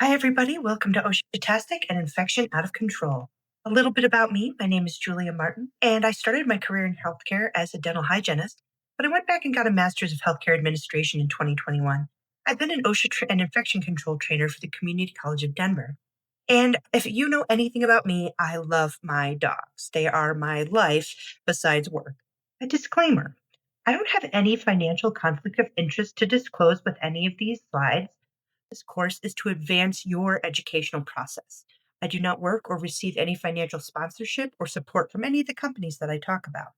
Hi, everybody. Welcome to OSHA-tastic and Infection Out of Control. A little bit about me. My name is Julia Martin, and I started my career in healthcare as a dental hygienist, but I went back and got a master's of healthcare administration in 2021. I've been an and infection control trainer for the Community College of Denver. And if you know anything about me, I love my dogs. They are my life besides work. A disclaimer: I don't have any financial conflict of interest to disclose with any of these slides. This course is to advance your educational process. I do not work or receive any financial sponsorship or support from any of the companies that I talk about.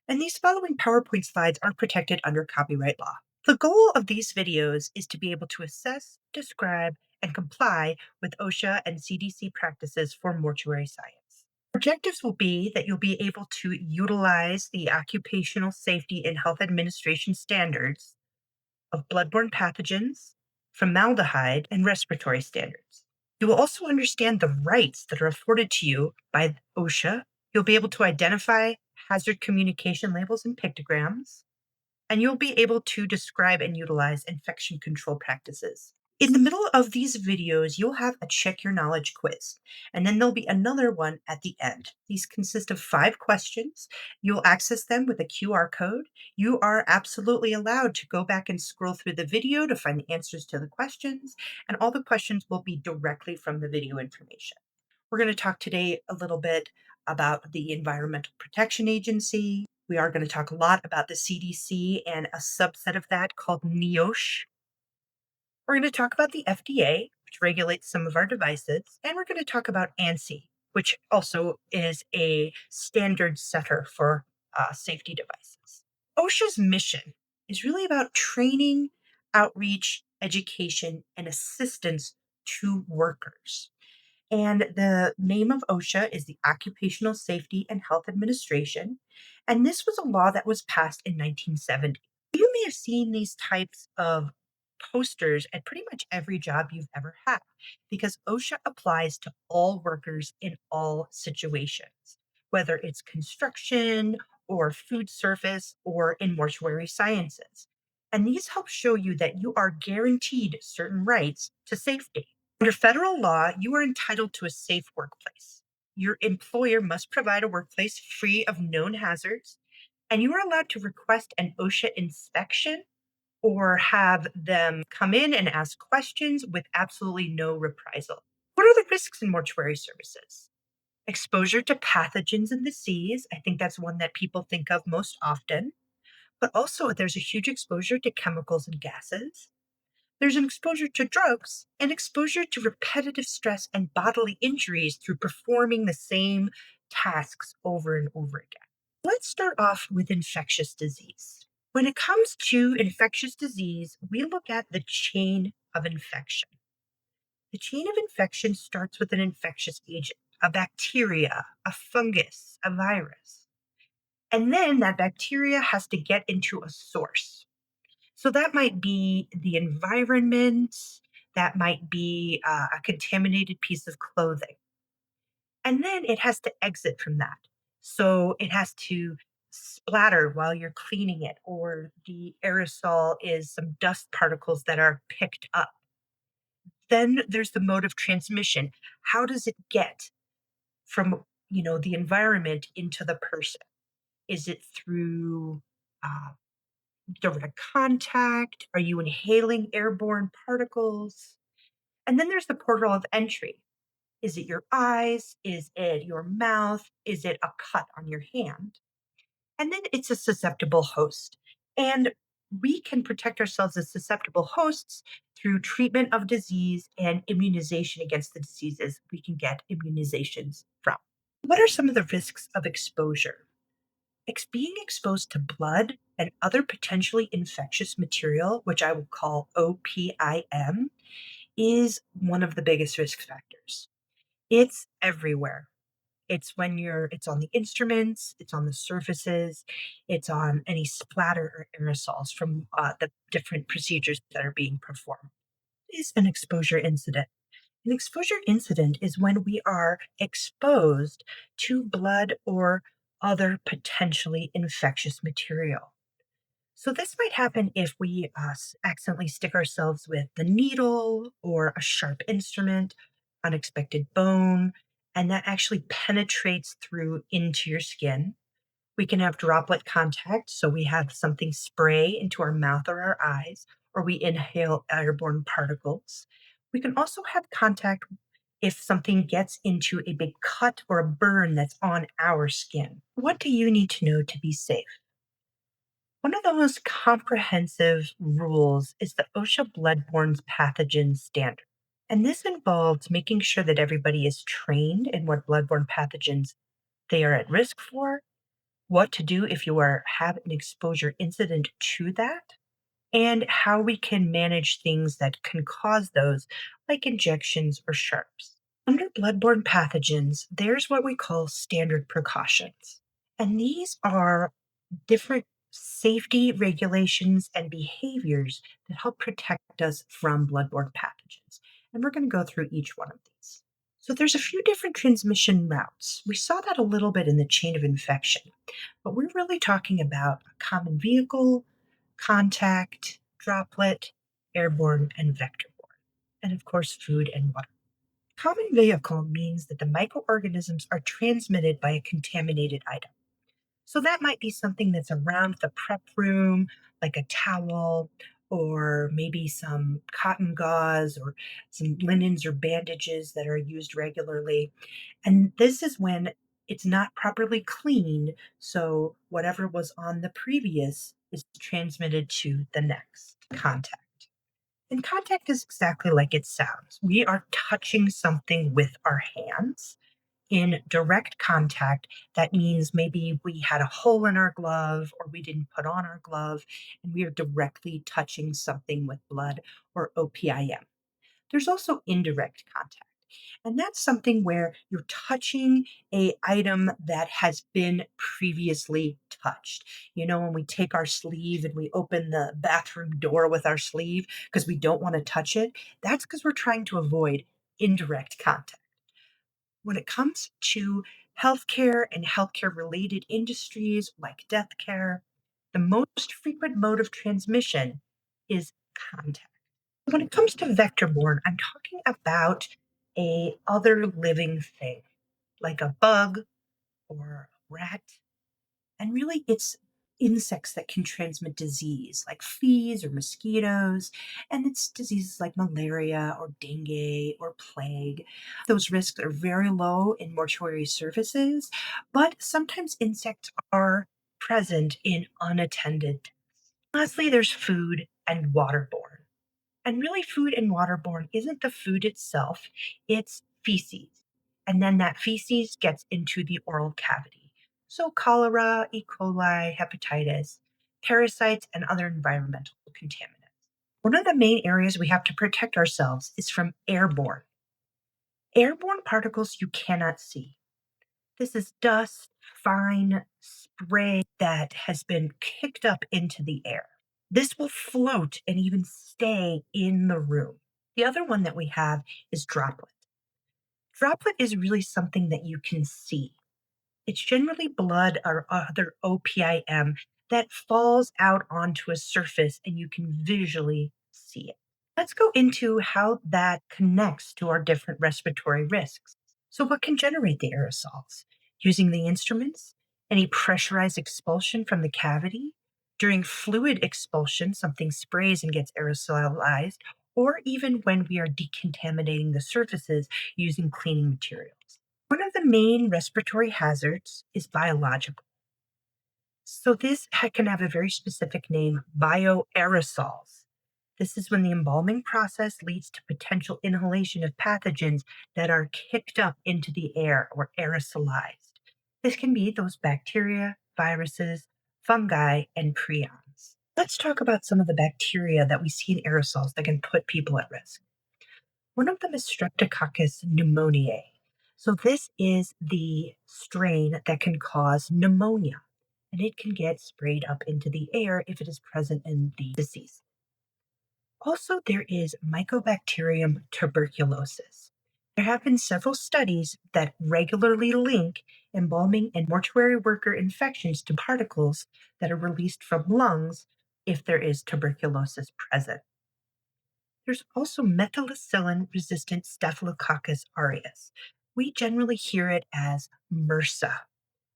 And these following PowerPoint slides are protected under copyright law. The goal of these videos is to be able to assess, describe, and comply with OSHA and CDC practices for mortuary science. Objectives will be that you'll be able to utilize the Occupational Safety and Health Administration standards of bloodborne pathogens, formaldehyde, and respiratory standards. You will also understand the rights that are afforded to you by OSHA. You'll be able to identify hazard communication labels and pictograms, and you'll be able to describe and utilize infection control practices. In the middle of these videos, you'll have a check your knowledge quiz, and then there'll be another one at the end. These consist of 5 questions. You'll access them with a QR code. You are absolutely allowed to go back and scroll through the video to find the answers to the questions, and all the questions will be directly from the video information. We're going to talk today a little bit about the Environmental Protection Agency. We are going to talk a lot about the CDC and a subset of that called NEOSH. We're going to talk about the FDA, which regulates some of our devices, and we're going to talk about ANSI, which also is a standard setter for safety devices. OSHA's mission is really about training, outreach, education, and assistance to workers. And the name of OSHA is the Occupational Safety and Health Administration. And this was a law that was passed in 1970. You may have seen these types of posters at pretty much every job you've ever had because OSHA applies to all workers in all situations, whether it's construction or food service or in mortuary sciences. And these help show you that you are guaranteed certain rights to safety. Under federal law, you are entitled to a safe workplace. Your employer must provide a workplace free of known hazards, and you are allowed to request an OSHA inspection or have them come in and ask questions with absolutely no reprisal. What are the risks in mortuary services? Exposure to pathogens and disease. I think that's one that people think of most often. But also, there's a huge exposure to chemicals and gases. There's an exposure to drugs and exposure to repetitive stress and bodily injuries through performing the same tasks over and over again. Let's start off with infectious disease. When it comes to infectious disease, we look at the chain of infection. The chain of infection starts with an infectious agent, a bacteria, a fungus, a virus. And then that bacteria has to get into a source. So that might be the environment, that might be a contaminated piece of clothing. And then it has to exit from that. So it has to splatter while you're cleaning it, or the aerosol is some dust particles that are picked up. Then there's the mode of transmission. How does it get from, the environment into the person? Is it through uh, direct contact? Are you inhaling airborne particles? And then there's the portal of entry. Is it your eyes? Is it your mouth? Is it a cut on your hand? And then it's a susceptible host. And we can protect ourselves as susceptible hosts through treatment of disease and immunization against the diseases we can get immunizations from. What are some of the risks of exposure? Being exposed to blood and other potentially infectious material, which I will call OPIM, is one of the biggest risk factors. It's everywhere. It's on the instruments, it's on the surfaces, it's on any splatter or aerosols from the different procedures that are being performed. Is an exposure incident. An exposure incident is when we are exposed to blood or other potentially infectious material. So, this might happen if we accidentally stick ourselves with the needle or a sharp instrument, unexpected bone, and that actually penetrates through into your skin. We can have droplet contact, so we have something spray into our mouth or our eyes, or we inhale airborne particles. We can also have contact if something gets into a big cut or a burn that's on our skin. What do you need to know to be safe? One of the most comprehensive rules is the OSHA bloodborne pathogen standard. And this involves making sure that everybody is trained in what bloodborne pathogens they are at risk for, what to do if you have an exposure incident to that, and how we can manage things that can cause those, like injections or sharps. Under bloodborne pathogens, there's what we call standard precautions. And these are different safety regulations and behaviors that help protect us from bloodborne pathogens. And we're going to go through each one of these. So there's a few different transmission routes. We saw that a little bit in the chain of infection, but we're really talking about a common vehicle, contact, droplet, airborne, and vector-borne, and of course, food and water. Common vehicle means that the microorganisms are transmitted by a contaminated item. So that might be something that's around the prep room, like a towel, or maybe some cotton gauze, or some linens or bandages that are used regularly. And this is when it's not properly cleaned. So whatever was on the previous is transmitted to the next contact. And contact is exactly like it sounds. We are touching something with our hands in direct contact. That means maybe we had a hole in our glove or we didn't put on our glove and we are directly touching something with blood or OPIM. There's also indirect contact. And that's something where you're touching a item that has been previously touched. You know, when we take our sleeve and we open the bathroom door with our sleeve because we don't want to touch it, that's because we're trying to avoid indirect contact. When it comes to healthcare and healthcare related industries like death care, the most frequent mode of transmission is contact. When it comes to vector borne, I'm talking about a other living thing, like a bug or a rat. And really, it's insects that can transmit disease, like fleas or mosquitoes. And it's diseases like malaria or dengue or plague. Those risks are very low in mortuary services, but sometimes insects are present in unattended. Lastly, there's food and waterborne. And really, food and waterborne isn't the food itself, it's feces. And then that feces gets into the oral cavity. So, cholera, E. coli, hepatitis, parasites, and other environmental contaminants. One of the main areas we have to protect ourselves is from airborne. Airborne particles you cannot see. This is dust, fine spray that has been kicked up into the air. This will float and even stay in the room. The other one that we have is droplet. Droplet is really something that you can see. It's generally blood or other OPIM that falls out onto a surface and you can visually see it. Let's go into how that connects to our different respiratory risks. So, what can generate the aerosols? Using the instruments, any pressurized expulsion from the cavity, during fluid expulsion, something sprays and gets aerosolized, or even when we are decontaminating the surfaces using cleaning materials. One of the main respiratory hazards is biological. So, can have a very specific name, bioaerosols. This is when the embalming process leads to potential inhalation of pathogens that are kicked up into the air or aerosolized. This can be those bacteria, viruses, fungi, and prions. Let's talk about some of the bacteria that we see in aerosols that can put people at risk. One of them is Streptococcus pneumoniae. So, this is the strain that can cause pneumonia, and it can get sprayed up into the air if it is present in the disease. Also, there is Mycobacterium tuberculosis. There have been several studies that regularly link embalming and mortuary worker infections to particles that are released from lungs if there is tuberculosis present. There's also methicillin resistant Staphylococcus aureus. We generally hear it as MRSA.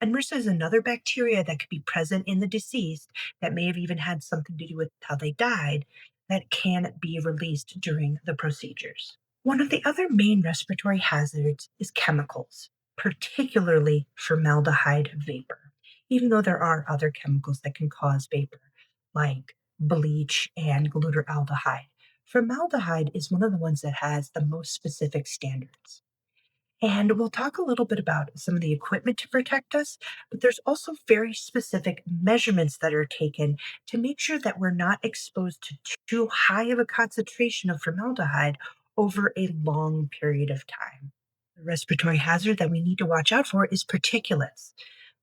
And MRSA is another bacteria that could be present in the deceased that may have even had something to do with how they died that can be released during the procedures. One of the other main respiratory hazards is chemicals, particularly formaldehyde vapor, even though there are other chemicals that can cause vapor, like bleach and glutaraldehyde. Formaldehyde is one of the ones that has the most specific standards. And we'll talk a little bit about some of the equipment to protect us, but there's also very specific measurements that are taken to make sure that we're not exposed to too high of a concentration of formaldehyde over a long period of time. The respiratory hazard that we need to watch out for is particulates.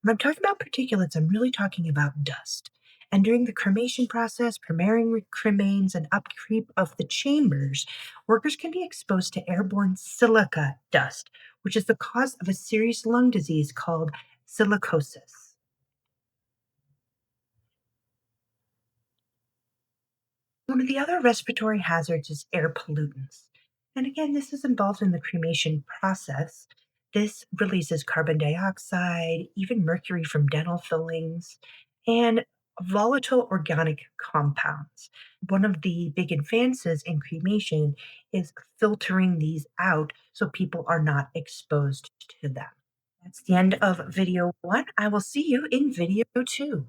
When I'm talking about particulates, I'm really talking about dust. And during the cremation process, preparing cremains and upkeep of the chambers, workers can be exposed to airborne silica dust, which is the cause of a serious lung disease called silicosis. One of the other respiratory hazards is air pollutants. And again, this is involved in the cremation process. This releases carbon dioxide, even mercury from dental fillings, and volatile organic compounds. One of the big advances in cremation is filtering these out so people are not exposed to them. That's the end of video one. I will see you in video two.